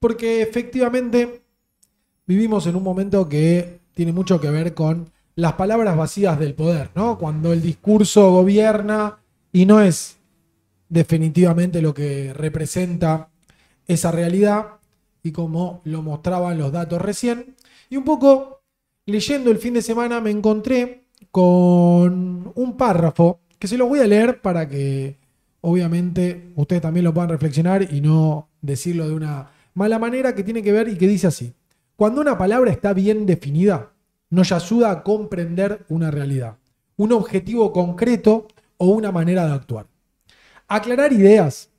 Porque efectivamente vivimos en un momento que tiene mucho que ver con las palabras vacías del poder, ¿no? Cuando el discurso gobierna y no es definitivamente lo que representa esa realidad, y como lo mostraban los datos recién. Y un poco leyendo el fin de semana me encontré con un párrafo que se los voy a leer para que obviamente ustedes también lo puedan reflexionar y no decirlo de una mala manera, que tiene que ver y que dice así: cuando una palabra está bien definida, nos ayuda a comprender una realidad, un objetivo concreto o una manera de actuar. Aclarar ideas,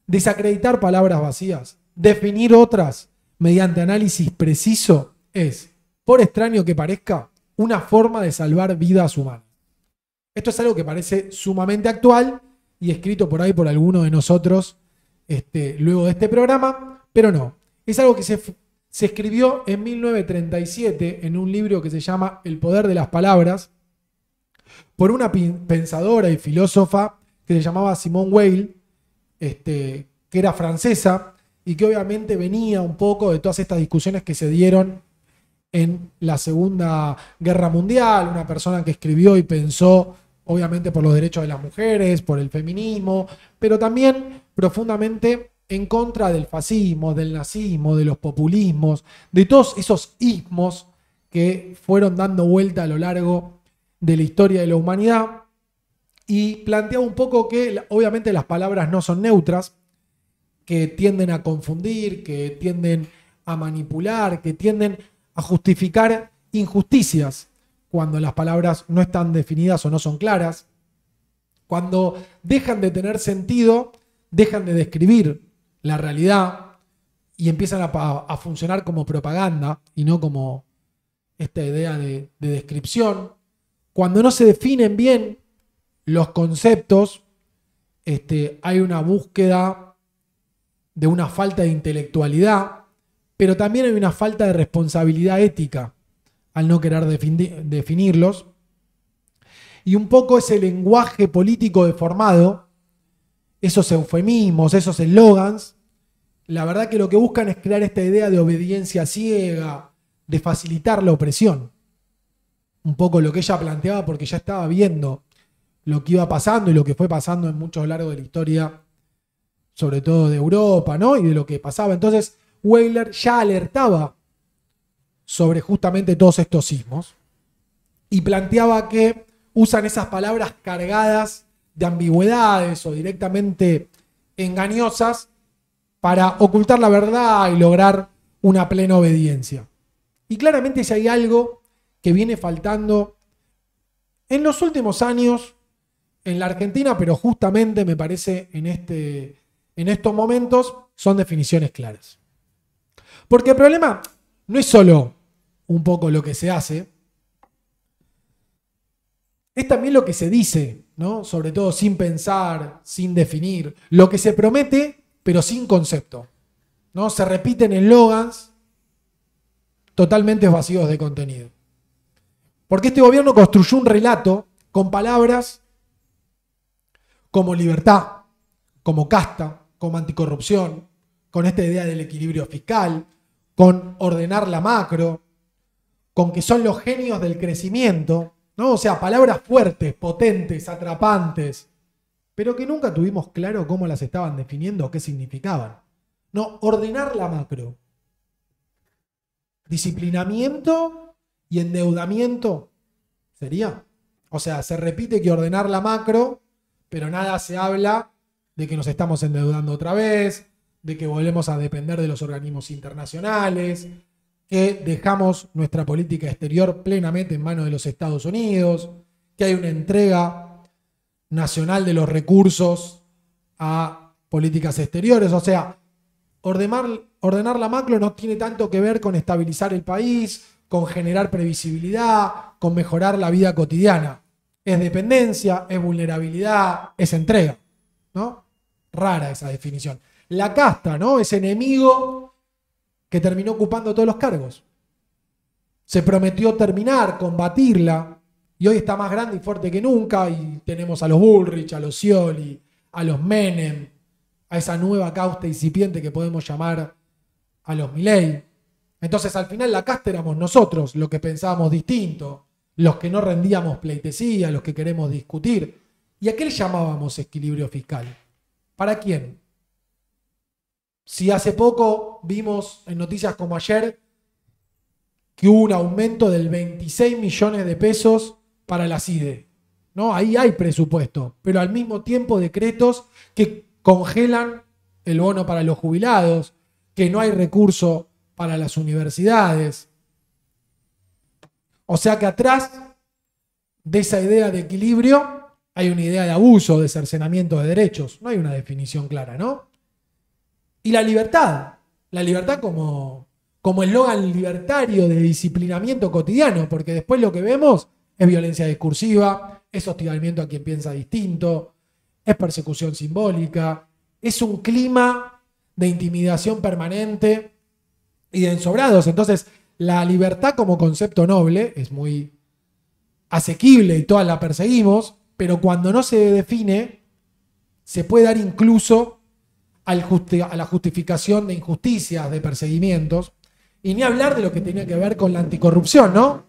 desacreditar palabras vacías, definir otras mediante análisis preciso es, por extraño que parezca, una forma de salvar vidas humanas. Esto es algo que parece sumamente actual y escrito por ahí por alguno de nosotros luego de este programa, pero no. Es algo que se escribió en 1937 en un libro que se llama El poder de las palabras por una pensadora y filósofa que se llamaba Simone Weil, que era francesa y que obviamente venía un poco de todas estas discusiones que se dieron en la Segunda Guerra Mundial, una persona que escribió y pensó obviamente por los derechos de las mujeres, por el feminismo, pero también profundamente en contra del fascismo, del nazismo, de los populismos, de todos esos ismos que fueron dando vuelta a lo largo de la historia de la humanidad, y planteaba un poco que obviamente las palabras no son neutras, que tienden a confundir, que tienden a manipular, que tienden a justificar injusticias cuando las palabras no están definidas o no son claras. Cuando dejan de tener sentido, dejan de describir la realidad y empiezan a funcionar como propaganda y no como esta idea de descripción. Cuando no se definen bien los conceptos, hay una búsqueda de una falta de intelectualidad, pero también hay una falta de responsabilidad ética al no querer definirlos. Y un poco ese lenguaje político deformado, esos eufemismos, esos eslogans, la verdad que lo que buscan es crear esta idea de obediencia ciega, de facilitar la opresión. Un poco lo que ella planteaba, porque ya estaba viendo lo que iba pasando y lo que fue pasando en muchos largos de la historia, sobre todo de Europa, ¿no? Y de lo que pasaba. Entonces, Weiler ya alertaba sobre justamente todos estos sismos y planteaba que usan esas palabras cargadas de ambigüedades o directamente engañosas para ocultar la verdad y lograr una plena obediencia. Y claramente si hay algo que viene faltando en los últimos años en la Argentina, pero justamente me parece en estos momentos, son definiciones claras. Porque el problema no es solo un poco lo que se hace, es también lo que se dice, ¿no? Sobre todo sin pensar, sin definir, lo que se promete, pero sin concepto, ¿no? Se repiten eslogans totalmente vacíos de contenido. Porque este gobierno construyó un relato con palabras como libertad, como casta, como anticorrupción, con esta idea del equilibrio fiscal, con ordenar la macro, con que son los genios del crecimiento, ¿no? O sea, palabras fuertes, potentes, atrapantes, pero que nunca tuvimos claro cómo las estaban definiendo o qué significaban. No, ordenar la macro. Disciplinamiento y endeudamiento sería. O sea, se repite que ordenar la macro, pero nada se habla de que nos estamos endeudando otra vez, de que volvemos a depender de los organismos internacionales, que dejamos nuestra política exterior plenamente en manos de los Estados Unidos, que hay una entrega nacional de los recursos a políticas exteriores. O sea, ordenar la macro no tiene tanto que ver con estabilizar el país, con generar previsibilidad, con mejorar la vida cotidiana. Es dependencia, es vulnerabilidad, es entrega, ¿no? Rara esa definición. La casta, ¿no? Ese enemigo que terminó ocupando todos los cargos. Se prometió terminar, combatirla, y hoy está más grande y fuerte que nunca, y tenemos a los Bullrich, a los Scioli, a los Menem, a esa nueva casta incipiente que podemos llamar a los Milei. Entonces al final la casta éramos nosotros, los que pensábamos distinto, los que no rendíamos pleitesía, los que queremos discutir. ¿Y a qué le llamábamos equilibrio fiscal? ¿Para quién? Si hace poco vimos en noticias como ayer que hubo un aumento del 26 millones de pesos para la CIDE, ¿no? Ahí hay presupuesto, pero al mismo tiempo decretos que congelan el bono para los jubilados, que no hay recurso para las universidades. O sea que atrás de esa idea de equilibrio hay una idea de abuso, de cercenamiento de derechos. No hay una definición clara, ¿no? Y la libertad como eslogan libertario de disciplinamiento cotidiano, porque después lo que vemos es violencia discursiva, es hostigamiento a quien piensa distinto, es persecución simbólica, es un clima de intimidación permanente y de ensobrados. Entonces, la libertad como concepto noble es muy asequible y todas la perseguimos, pero cuando no se define, se puede dar incluso a la justificación de injusticias, de perseguimientos, y ni hablar de lo que tenía que ver con la anticorrupción, ¿no?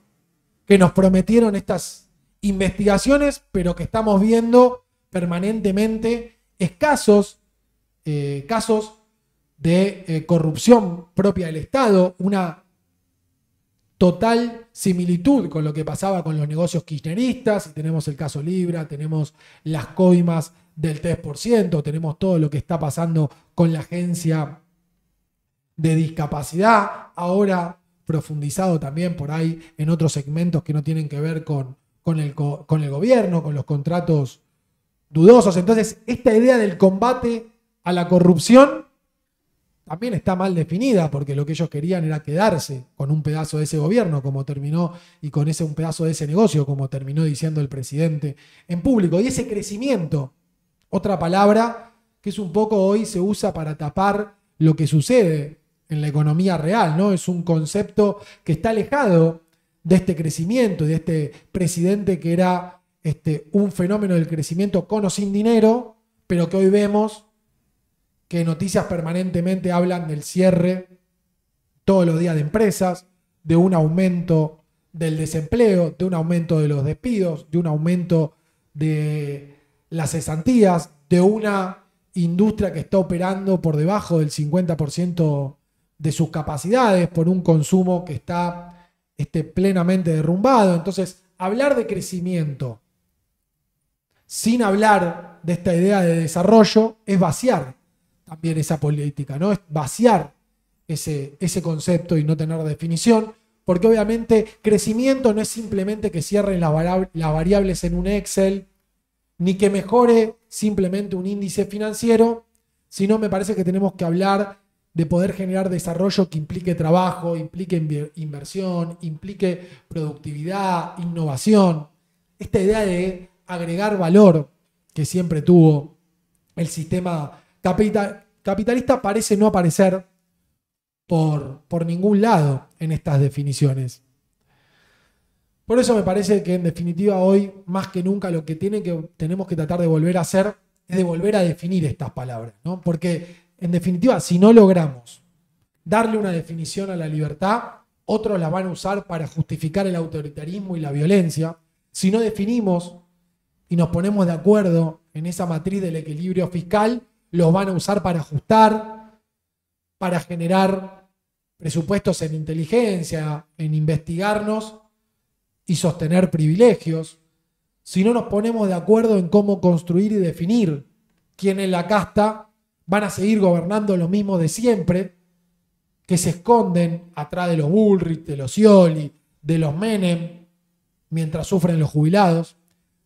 Que nos prometieron estas investigaciones, pero que estamos viendo permanentemente escasos casos de corrupción propia del Estado, una total similitud con lo que pasaba con los negocios kirchneristas. Tenemos el caso Libra, tenemos las coimas del 3%, tenemos todo lo que está pasando con la agencia de discapacidad, ahora profundizado también por ahí en otros segmentos que no tienen que ver con el gobierno, con los contratos dudosos. Entonces, esta idea del combate a la corrupción también está mal definida, porque lo que ellos querían era quedarse con un pedazo de ese gobierno, como terminó, y con un pedazo de ese negocio, como terminó diciendo el presidente en público. Y ese crecimiento, otra palabra que es un poco hoy se usa para tapar lo que sucede en la economía real, ¿no? Es un concepto que está alejado de este crecimiento, de este presidente que era un fenómeno del crecimiento con o sin dinero, pero que hoy vemos que noticias permanentemente hablan del cierre todos los días de empresas, de un aumento del desempleo, de un aumento de los despidos, de un aumento de las cesantías, de una industria que está operando por debajo del 50% de sus capacidades, por un consumo que está plenamente derrumbado. Entonces, hablar de crecimiento sin hablar de esta idea de desarrollo es vaciar también esa política, ¿no? Es vaciar ese concepto y no tener definición, porque obviamente crecimiento no es simplemente que cierren las variables en un Excel, ni que mejore simplemente un índice financiero, sino me parece que tenemos que hablar de poder generar desarrollo que implique trabajo, implique inversión, implique productividad, innovación. Esta idea de agregar valor que siempre tuvo el sistema capitalista parece no aparecer por ningún lado en estas definiciones. Por eso me parece que en definitiva hoy, más que nunca, lo que tenemos que tratar de volver a hacer es de volver a definir estas palabras, ¿no? Porque en definitiva, si no logramos darle una definición a la libertad, otros la van a usar para justificar el autoritarismo y la violencia. Si no definimos y nos ponemos de acuerdo en esa matriz del equilibrio fiscal, los van a usar para ajustar, para generar presupuestos en inteligencia, en investigarnos y sostener privilegios. Si no nos ponemos de acuerdo en cómo construir y definir quién es la casta, van a seguir gobernando lo mismo de siempre, que se esconden atrás de los Bullrich, de los Scioli, de los Menem, mientras sufren los jubilados.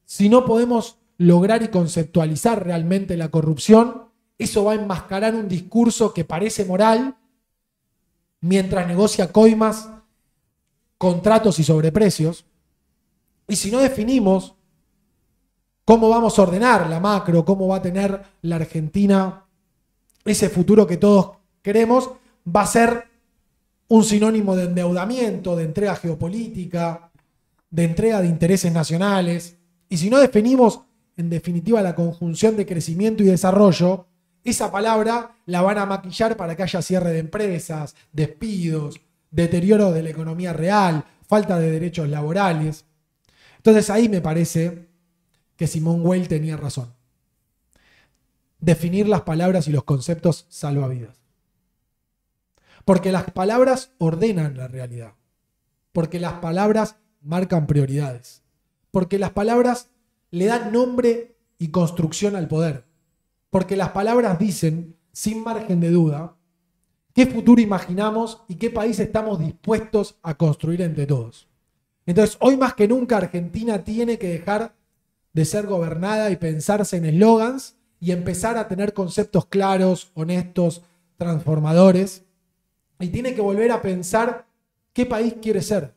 Si no podemos lograr y conceptualizar realmente la corrupción, eso va a enmascarar un discurso que parece moral, mientras negocia coimas, contratos y sobreprecios. Y si no definimos cómo vamos a ordenar la macro, cómo va a tener la Argentina ese futuro que todos queremos, va a ser un sinónimo de endeudamiento, de entrega geopolítica, de entrega de intereses nacionales. Y si no definimos, en definitiva, la conjunción de crecimiento y desarrollo, esa palabra la van a maquillar para que haya cierre de empresas, despidos, deterioro de la economía real, falta de derechos laborales. Entonces ahí me parece que Simone Weil tenía razón. Definir las palabras y los conceptos salva vidas. Porque las palabras ordenan la realidad. Porque las palabras marcan prioridades. Porque las palabras le dan nombre y construcción al poder. Porque las palabras dicen, sin margen de duda, qué futuro imaginamos y qué país estamos dispuestos a construir entre todos. Entonces, hoy más que nunca Argentina tiene que dejar de ser gobernada y pensarse en eslogans y empezar a tener conceptos claros, honestos, transformadores. Y tiene que volver a pensar qué país quiere ser.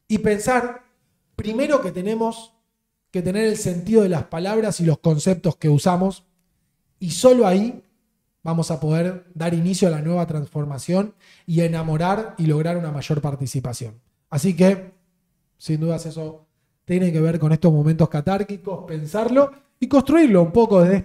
Y pensar, primero, que tenemos que tener el sentido de las palabras y los conceptos que usamos. Y solo ahí vamos a poder dar inicio a la nueva transformación y enamorar y lograr una mayor participación. Así que, sin dudas, eso tiene que ver con estos momentos catárquicos, pensarlo y construirlo un poco desde